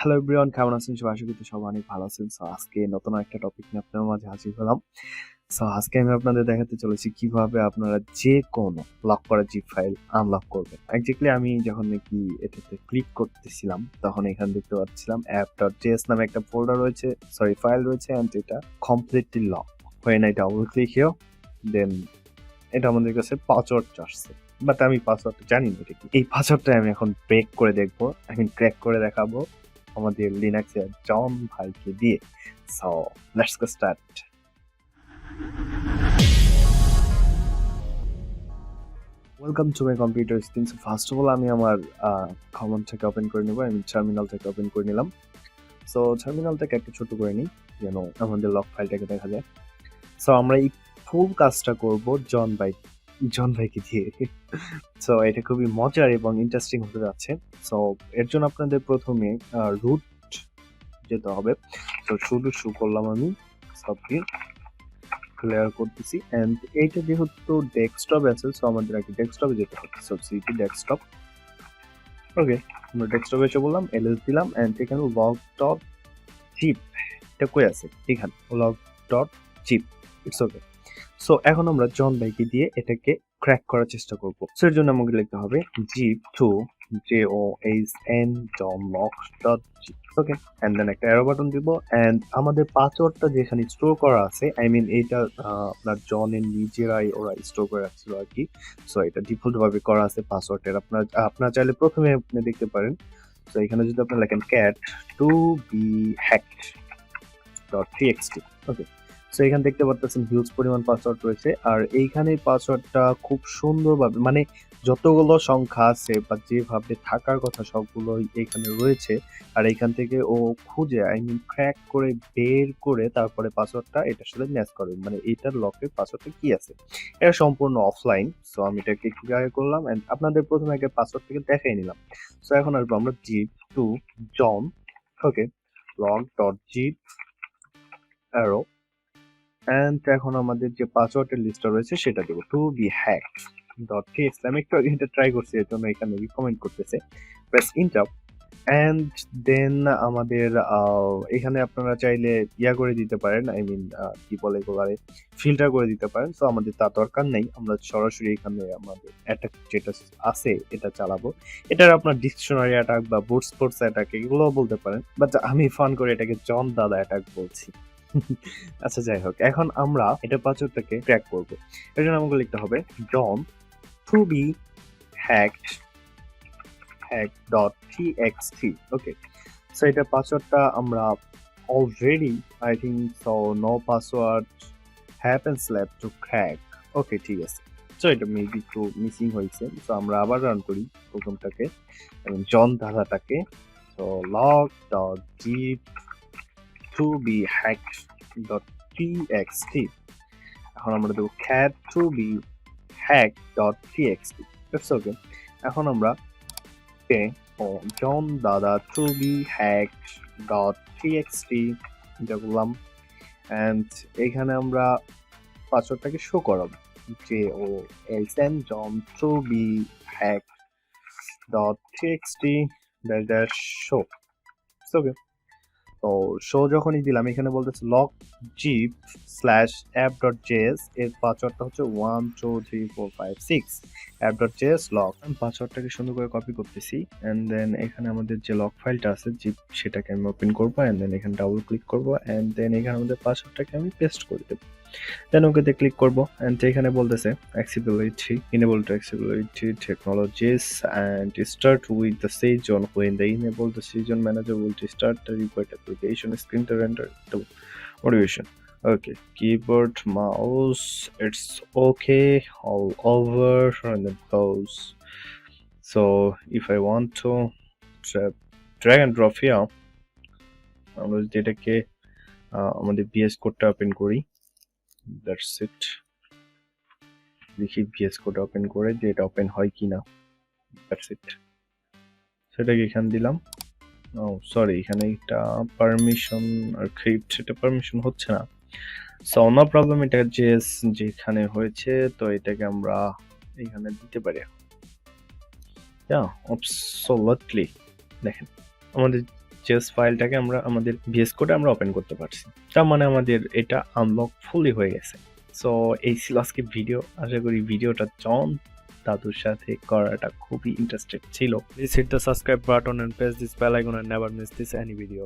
Hello everyone, কেমন আছেন সবাই? আশা করি সবাই অনেক ভালো আছেন। সো আজকে নতুন একটা টপিক নিয়ে আপনাদের মাঝে হাজির হলাম। সো আজকে আমি আপনাদের দেখাতে চলেছি কিভাবে আপনারা যে কোনো লক করা জিপ ফাইল আনলক করবেন। এক্স্যাক্টলি আমি যখন নাকি এটাতে ক্লিক করতেছিলাম তখন এখানে দেখতে পাচ্ছিলাম app.js নামে একটা ফোল্ডার রয়েছে, ফাইল রয়েছে, এন্ড এটা completely lock. When I double click here, then এটা আমাদের কাছে পাসওয়ার্ড চাচ্ছে, বাট আমি পাসওয়ার্ডটা জানি না এটা কি। এই পাসওয়ার্ডটা আমি এখন ব্রেক করে দেখবো, ক্র্যাক করে দেখাবো আমাদের লিনাক্সের জন ভাইকে দিয়ে। So let's go start. Welcome to my computer screen. So first of all আমি আমার কমন থেকে ওপেন করে নেবো, আমি টার্মিনাল থেকে ওপেন করে নিলাম। সো টার্মিনাল থেকে একটু ছোট করে নিই যেন আমাদের লক ফাইলটাকে দেখা যায়। সো আমরা এই ফুল কাজটা করব জন ভাইকে দিয়ে। সো এটা খুবই মজার এবং ইন্টারেস্টিং হতে যাচ্ছে। সো এর জন্য আপনাদের প্রথমে রুট যেতে হবে। সো শুরু করলাম আমি সাব্বির ক্লিয়ার করতেছি, এন্ড এইটা যেহেতু ডেস্কটপ আছে, সো আমাদের আগে ডেস্কটপে যেতে হবে। সো সিটি ডেস্কটপ, ওকে, আমরা ডেস্কটপে এসে বললাম এলএস দিলাম, এন্ড এখানে লগ ডট জিপ, এটা কই আছে? এখানে log dot zip, it's okay. So এখন আমরা জন ভাইকে দিয়ে এটাকে ক্র্যাক করার চেষ্টা করব। সো এর জন্য আমাকে লিখতে হবে zip to JOHN John log dot zip, okay, and then একটা অ্যারো বাটন দিব, এন্ড আমাদের পাসওয়ার্ডটা যেখানে স্টোর করা আছে, আই মিন এইটা আপনার জনের নিজেরাই ওরা স্টোর করে রাখছিল আর কি। সো এটা ডিফল্ট ভাবে করা আছে পাসওয়ার্ডের। আপনার চাইলে প্রথমে আপনি দেখতে পারেন। সো এখানে যদি আপনি লেখেন cat to be hacked .txt, okay. So এখানে দেখতে পাচ্ছেন হিউজ পরিমাণ পাসওয়ার্ড রয়েছে, আর এইখানে পাসওয়ার্ডটা খুব সুন্দরভাবে, মানে যতগুলো সংখ্যা আছে বা যেভাবে থাকার কথা সবগুলোই এখানে রয়েছে, আর এইখান থেকে ও খুঁজে, আই মিন ক্র্যাক করে বের করে তারপরে পাসওয়ার্ডটা এটার সাথে ম্যাচ করে, মানে এইটার লকের পাসওয়ার্ডটা কি আছে। এটা সম্পূর্ণ অফলাইন। সো আমি এটাকে ক্লিয়ার করলাম, এন্ড আপনাদের প্রথমে আগে পাসওয়ার্ড থেকে দেখাই নিলাম। সো এখন আসবো আমরা zip to John, okay, log dot zip arrow, and এখন আমাদের যে পাসওয়ার্ডের লিস্টটা রয়েছে সেটা দেবো to be hacked dot TXT. আমি একটু এটা ট্রাই করছি, এর জন্য এখানে রিকমেন্ড করতেছে, প্রেস ইন্টার, এন্ড দেন আমাদের এখানে আপনারা চাইলে ইয়া করে দিতে পারেন, আই মিন কি বলে এগুলারে, ফিল্টার করে দিতে পারেন। সো আমাদের তা দরকার নেই, আমরা সরাসরি এখানে আমাদের অ্যাটাক যেটা আছে এটা চালাবো। এটার আপনার ডিকশনারি অ্যাটাক বা বুট স্পোর্টস অ্যাটাক এগুলোও বলতে পারেন, বাট আমি ফান করে এটাকে জন দাদা অ্যাটাক বলছি। আচ্ছা, যাই হোক, এখন আমরা এটা পাসওয়ার্ডটাকে ক্র্যাক করব। এর জন্য আমাকে লিখতে হবে John to be hacked hack.txt, okay. So এটা পাসওয়ার্ডটা আমরা already, I think so, no password happens left to crack, okay, ঠিক আছে। সো এটা মেবি একটু মিসিং হয়েছে। সো আমরা আবার রান করি প্রথমটাকে, জন দাদাটাকে। So log dot zip to be hacked dot txt, এখন আমরা দেবো cat to be hacked dot txt, it's okay. এখন আমরা জন দাদা to be hacked dot txt এটা বললাম, এন্ড এখানে আমরা পাসওয়ার্ডটাকে শো করাবো, JOHN John to be hacked dot txt dash show, it's okay. তো শো যখনই দিলাম, এখানে বলতেছে lock zip slash app dot JS, এর পাসওয়ার্ডটা হচ্ছে 12345 অ্যাপ ডট জেএস লক। আমি পাসওয়ার্ডটাকে সুন্দর করে কপি করতেছি, এন্ড দেন এখানে আমাদের যে লক ফাইলটা আছে জিপ, সেটাকে আমি ওপেন করবো, এন্ড দেন এখানে ডাবল ক্লিক করবো, এন্ড দেন এখানে আমাদের পাসওয়ার্ডটাকে আমি পেস্ট করে দেবো, দেন ওকেতে ক্লিক করবো, এন্ড এখানে বলতেছে accessibility, enable to accessibility technologies and start with the session. When they enable, the session manager will start the required application screen to render the motivation. Okay, keyboard, mouse, it's okay all over, and then close. So if I want to drag and drop here, আমরা যদি এটাকে আমাদের VS কোডটা open করি, that's it. দেখি VS code open করে যে এটা ওপেন হয় কিনা, দ্যাটস ইট। সেটাকে এখানে দিলাম। ও সরি, এখানে একটা পারমিশন আর ক্রিপ্ট, এটা পারমিশন হচ্ছে না। সো নো প্রবলেম, এটা জেএস যেখানে হয়েছে, তো এটাকে আমরা এখানে দিতে পারি। অ্যাবসলিউটলি, দেখেন আমাদের চেস ফাইলটাকে আমরা আমাদের ভিএস কোডে আমরা ওপেন করতে পারছি। তার মানে আমাদের এটা আনলক ফুলি হয়ে গেছে। সো এই ছিল আজকে ভিডিও। আশা করি ভিডিওটা জন দাদুর সাথে করাটা খুবই ইন্টারেস্টেড ছিল। Please hit the subscribe button and press this bell icon and never miss this any video.